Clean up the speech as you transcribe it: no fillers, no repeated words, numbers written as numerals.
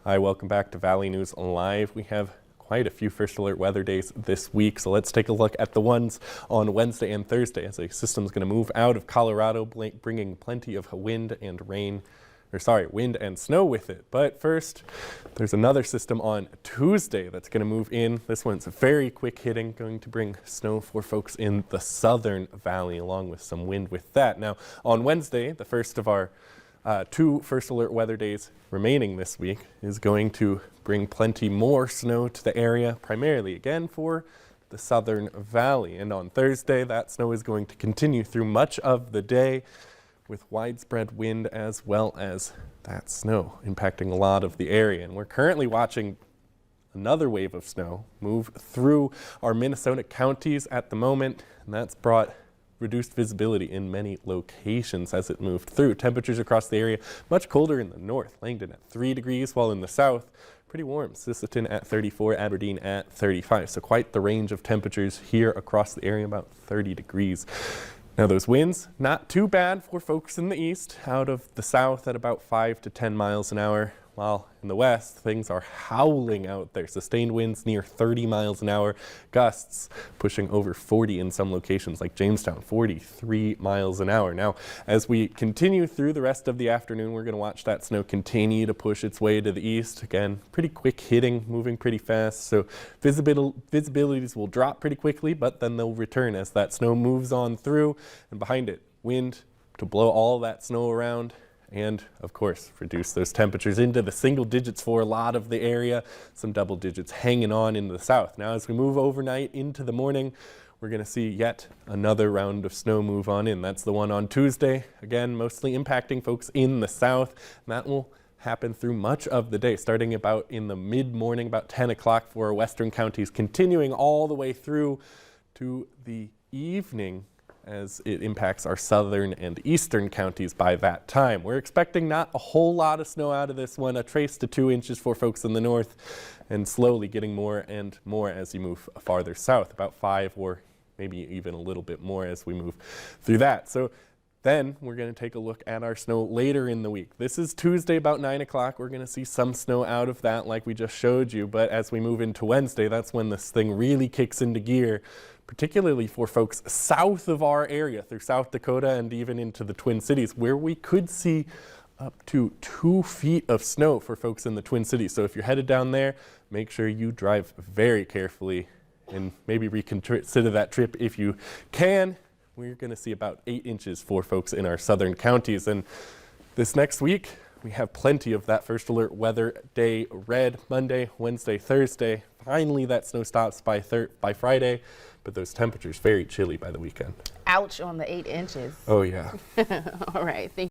Hi, welcome back to Valley News Live. We have quite a few first alert weather days this week, so let's take a look at the ones on Wednesday and Thursday as a system is going to move out of Colorado, bringing plenty of wind and snow with it. But first, there's another system on Tuesday that's going to move in. This one's very quick hitting, going to bring snow for folks in the southern valley, along with some wind with that. Now, on Wednesday, the first of our two first alert weather days remaining this week, is going to bring plenty more snow to the area, primarily again for the southern valley. And on Thursday, that snow is going to continue through much of the day with widespread wind as well as that snow impacting a lot of the area. And we're currently watching another wave of snow move through our Minnesota counties at the moment, and that's brought reduced visibility in many locations as it moved through. Temperatures across the area much colder in the north. Langdon at 3 degrees, while in the south pretty warm. Sisseton at 34, Aberdeen at 35. So quite the range of temperatures here across the area, about 30 degrees. Now those winds, not too bad for folks in the east, out of the south at about 5 to 10 miles an hour. While in the west, things are howling out there. Sustained winds near 30 miles an hour, gusts pushing over 40 in some locations like Jamestown, 43 miles an hour. Now, as we continue through the rest of the afternoon, we're going to watch that snow continue to push its way to the east. Again, pretty quick hitting, moving pretty fast. So visibilities will drop pretty quickly, but then they'll return as that snow moves on through. And behind it, wind to blow all that snow around, and of course reduce those temperatures into the single digits for a lot of the area, some double digits hanging on into the south. Now as we move overnight into the morning, we're going to see yet another round of snow move on in. That's the one on Tuesday, again mostly impacting folks in the south, and that will happen through much of the day, starting about in the mid-morning, about 10 o'clock for our western counties, continuing all the way through to the evening as it impacts our southern and eastern counties by that time. We're expecting not a whole lot of snow out of this one, a trace to 2 inches for folks in the north, and slowly getting more and more as you move farther south, about 5 or maybe even a little bit more as we move through that. So then we're going to take a look at our snow later in the week. This is Tuesday about 9 o'clock. We're going to see some snow out of that like we just showed you, but as we move into Wednesday, that's when this thing really kicks into gear, particularly for folks south of our area through South Dakota and even into the Twin Cities, where we could see up to 2 feet of snow for folks in the Twin Cities. So if you're headed down there, make sure you drive very carefully and maybe reconsider that trip if you can. We're going to see about 8 inches for folks in our southern counties. And this next week, we have plenty of that first alert weather day red Monday, Wednesday, Thursday. Finally, that snow stops by Friday, but those temperatures very chilly by the weekend. Ouch on the 8 inches. Oh, yeah. All right. Thank